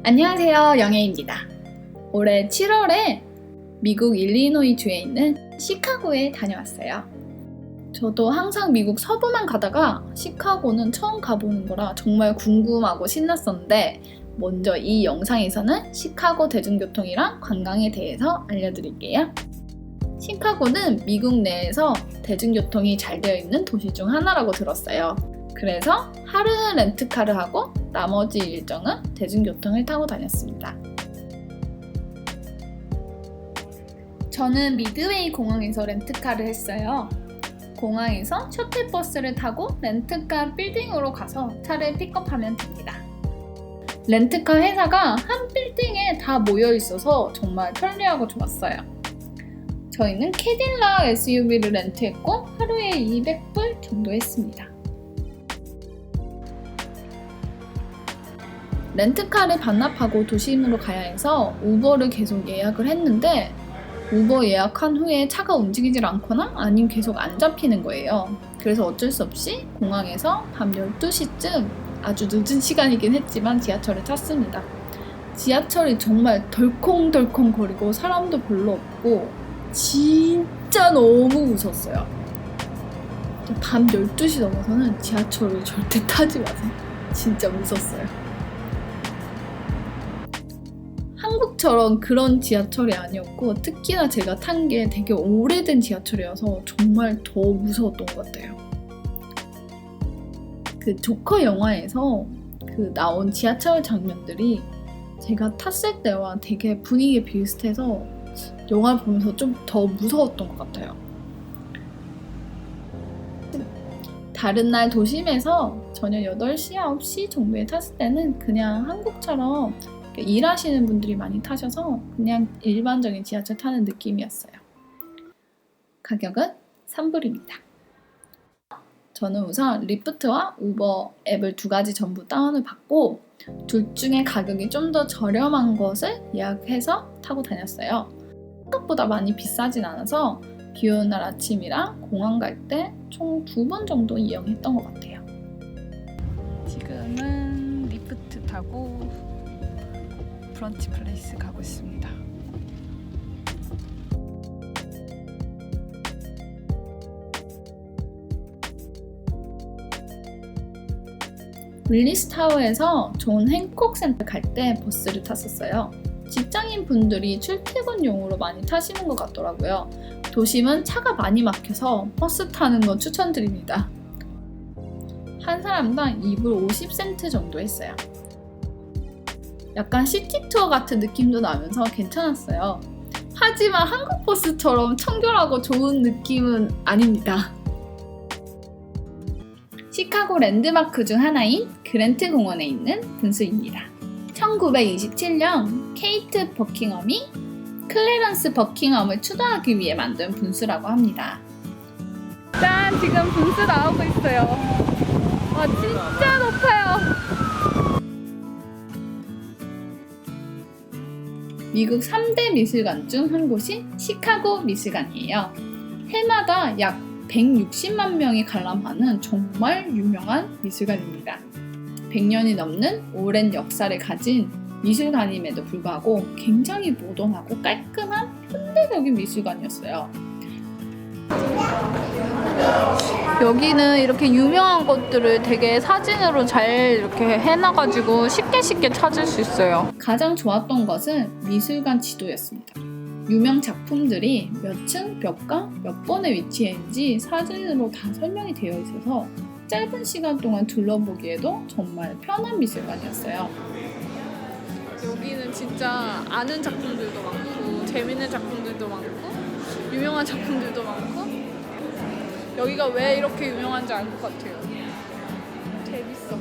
안녕하세요, 영애입니다. 올해 7월에 미국 일리노이주에 있는 시카고에 다녀왔어요. 저도 항상 미국 서부만 가다가 시카고는 처음 가보는 거라 정말 궁금하고 신났었는데, 먼저 이 영상에서는 시카고 대중교통이랑 관광에 대해서 알려드릴게요. 시카고는 미국 내에서 대중교통이 잘 되어 있는 도시 중 하나라고 들었어요. 그래서 하루는 렌트카를 하고 나머지 일정은 대중교통을 타고 다녔습니다. 저는 미드웨이 공항에서 렌트카를 했어요. 공항에서 셔틀버스를 타고 렌트카 빌딩으로 가서 차를 픽업하면 됩니다. 렌트카 회사가 한 빌딩에 다 모여 있어서 정말 편리하고 좋았어요. 저희는 캐딜락 SUV를 렌트했고 하루에 200불 정도 했습니다. 렌트카를 반납하고 도심으로 가야 해서 우버를 계속 예약을 했는데, 우버 예약한 후에 차가 움직이질 않거나 아니면 계속 안 잡히는 거예요. 그래서 어쩔 수 없이 공항에서 밤 12시쯤 아주 늦은 시간이긴 했지만 지하철을 탔습니다. 지하철이 정말 덜컹덜컹 거리고 사람도 별로 없고 진짜 너무 무서웠어요. 밤 12시 넘어서는 지하철을 절대 타지 마세요. 진짜 무서웠어요. 한국처럼 그런 지하철이 아니었고, 특히나 제가 탄 게 되게 오래된 지하철이어서 정말 더 무서웠던 것 같아요. 그 조커 영화에서 나온 지하철 장면들이 제가 탔을 때와 되게 분위기가 비슷해서 영화 보면서 좀 더 무서웠던 것 같아요. 다른 날 도심에서 저녁 8시, 9시 정도에 탔을 때는 그냥 한국처럼 일하시는 분들이 많이 타셔서 그냥 일반적인 지하철 타는 느낌이었어요. 가격은 3불입니다. 저는 우선 리프트와 우버 앱을 2가지 전부 다운을 받고 둘 중에 가격이 좀 더 저렴한 것을 예약해서 타고 다녔어요. 생각보다 많이 비싸진 않아서 비 오는 날 아침이랑 공항 갈 때 총 2번 정도 이용했던 것 같아요. 지금은 리프트 타고 브런치 플레이스 가고 있습니다. 윌리스타워에서 존 행콕 센터 갈 때 버스를 탔었어요. 직장인 분들이 출퇴근용으로 많이 타시는 것 같더라고요. 도심은 차가 많이 막혀서 버스 타는 거 추천드립니다. 한 사람당 2불 50센트 정도 했어요. 약간 시티투어 같은 느낌도 나면서 괜찮았어요. 하지만 한국 버스처럼 청결하고 좋은 느낌은 아닙니다. 시카고 랜드마크 중 하나인 그랜트 공원에 있는 분수입니다. 1927년 케이트 버킹엄이 클래런스 버킹엄을 추도하기 위해 만든 분수라고 합니다. 짠! 지금 분수 나오고 있어요. 와, 진짜 높아요. 미국 3대 미술관 중 한 곳이 시카고 미술관이에요. 해마다 약 160만 명이 관람하는 정말 유명한 미술관입니다. 100년이 넘는 오랜 역사를 가진 미술관임에도 불구하고 굉장히 모던하고 깔끔한 현대적인 미술관이었어요. 여기는 이렇게 유명한 것들을 되게 사진으로 잘 이렇게 해놔가지고 쉽게 찾을 수 있어요. 가장 좋았던 것은 미술관 지도였습니다. 유명 작품들이 몇 층, 몇 강, 몇 번에 위치했는지 사진으로 다 설명이 되어 있어서 짧은 시간 동안 둘러보기에도 정말 편한 미술관이었어요. 여기는 진짜 아는 작품들도 많고 재밌는 작품들도 많고 유명한 작품들도 많고, 여기가 왜 이렇게 유명한지 알 것 같아요. 재밌어.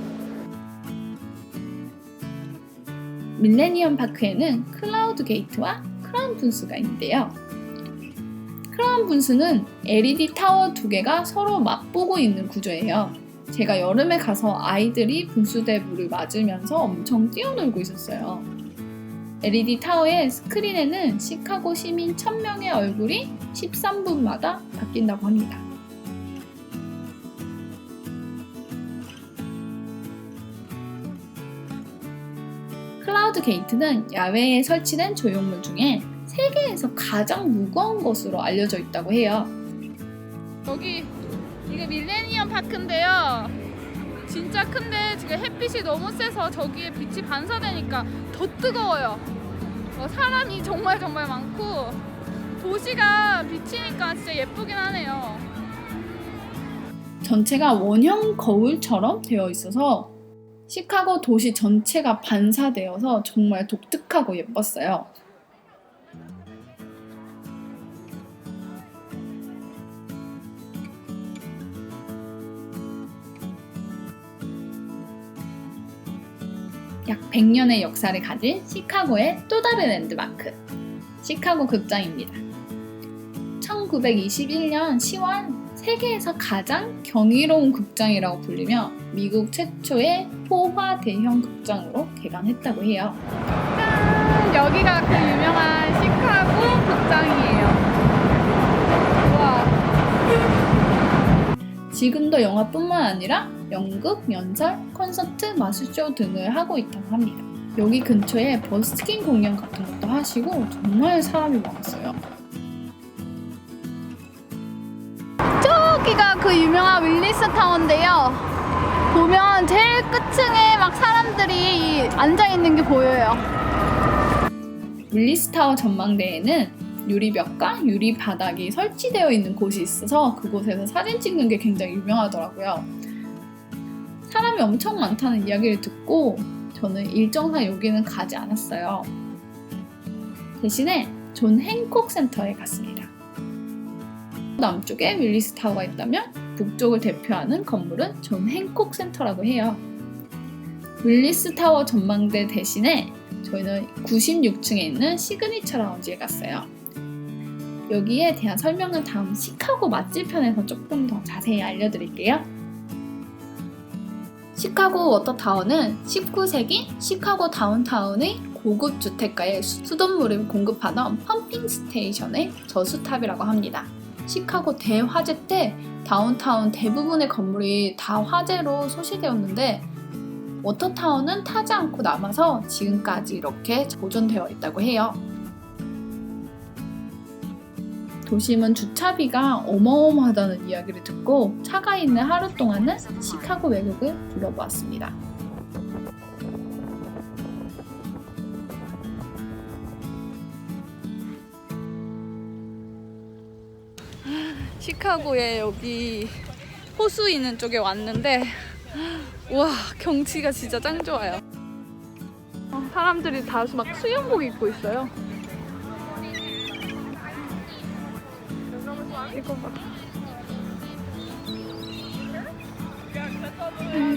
밀레니엄 파크에는 클라우드 게이트와 크라운 분수가 있는데요. 크라운 분수는 LED 타워 2개가 서로 맞보고 있는 구조예요. 제가 여름에 가서 아이들이 분수대 물을 맞으면서 엄청 뛰어놀고 있었어요. LED 타워의 스크린에는 시카고 시민 1000명의 얼굴이 13분마다 바뀐다고 합니다. 클라우드 게이트는 야외에 설치된 조형물 중에 세계에서 가장 무거운 것으로 알려져 있다고 해요. 여기 이게 밀레니엄 파크인데요. 진짜 큰데 지금 햇빛이 너무 세서 저기에 빛이 반사되니까 더 뜨거워요. 사람이 정말 많고 도시가 비치니까 진짜 예쁘긴 하네요. 전체가 원형 거울처럼 되어 있어서 시카고 도시 전체가 반사되어서 정말 독특하고 예뻤어요. 약 100년의 역사를 가진 시카고의 또 다른 랜드마크, 시카고 극장입니다. 1921년 10월 세계에서 가장 경이로운 극장이라고 불리며 미국 최초의 포화 대형 극장으로 개관했다고 해요. 짠! 여기가 그 유명한 시카고 극장이에요. 우와. 지금도 영화뿐만 아니라 연극, 연설, 콘서트, 마술쇼 등을 하고 있다고 합니다. 여기 근처에 버스킹 공연 같은 것도 하시고 정말 사람이 많았어요. 저기가 그 유명한 윌리스 타워인데요. 보면 제일 끝층에 막 사람들이 앉아있는 게 보여요. 윌리스 타워 전망대에는 유리벽과 유리 바닥이 설치되어 있는 곳이 있어서 그곳에서 사진 찍는 게 굉장히 유명하더라고요. 사람이 엄청 많다는 이야기를 듣고 저는 일정상 여기는 가지 않았어요. 대신에 존 행콕 센터에 갔습니다. 남쪽에 윌리스 타워가 있다면 북쪽을 대표하는 건물은 존 행콕 센터라고 해요. 윌리스 타워 전망대 대신에 저희는 96층에 있는 시그니처 라운지에 갔어요. 여기에 대한 설명은 다음 시카고 맛집 편에서 조금 더 자세히 알려드릴게요. 시카고 워터타워는 19세기 시카고 다운타운의 고급 주택가에 수돗물을 공급하던 펌핑 스테이션의 저수탑이라고 합니다. 시카고 대화재 때 다운타운 대부분의 건물이 다 화재로 소실되었는데 워터타워는 타지 않고 남아서 지금까지 이렇게 보존되어 있다고 해요. 도심은 주차비가 어마어마하다는 이야기를 듣고 차가 있는 하루 동안은 시카고 외국을 둘러보았습니다. 시카고에 여기 호수 있는 쪽에 왔는데 와 경치가 진짜 짱 좋아요. 사람들이 다 막 수영복 입고 있어요. 이거 봐.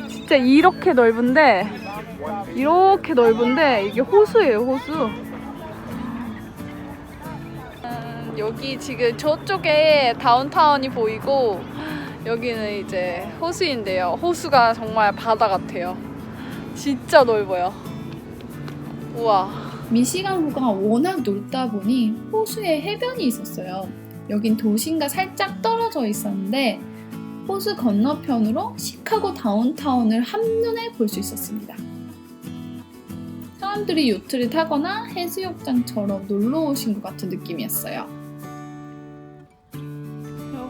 진짜 이렇게 넓은데 이게 호수예요, 호수. 여기 지금 저쪽에 다운타운이 보이고 여기는 이제 호수인데요. 호수가 정말 바다 같아요. 진짜 넓어요. 우와. 미시간호가 워낙 넓다 보니 호수에 해변이 있었어요. 여긴 도심과 살짝 떨어져 있었는데 호수 건너편으로 시카고 다운타운을 한눈에 볼 수 있었습니다. 사람들이 요트를 타거나 해수욕장처럼 놀러 오신 것 같은 느낌이었어요.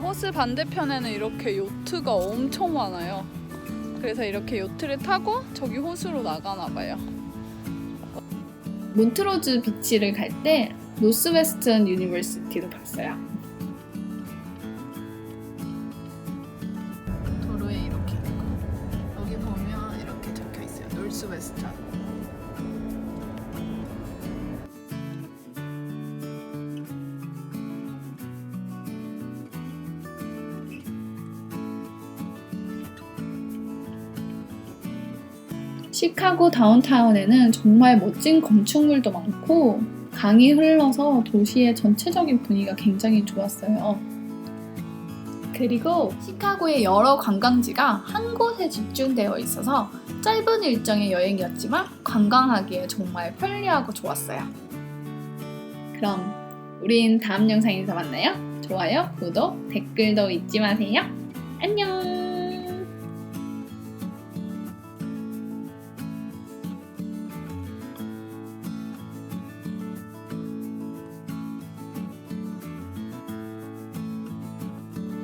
호수 반대편에는 이렇게 요트가 엄청 많아요. 그래서 이렇게 요트를 타고 저기 호수로 나가나 봐요. 몬트로즈 비치를 갈 때 노스웨스턴 유니버시티도 봤어요. 도로에 이렇게 있고 여기 보면 이렇게 적혀 있어요. 노스웨스턴. 시카고 다운타운에는 정말 멋진 건축물도 많고 강이 흘러서 도시의 전체적인 분위기가 굉장히 좋았어요. 그리고 시카고의 여러 관광지가 한 곳에 집중되어 있어서 짧은 일정의 여행이었지만 관광하기에 정말 편리하고 좋았어요. 그럼 우린 다음 영상에서 만나요. 좋아요, 구독, 댓글도 잊지 마세요. 안녕!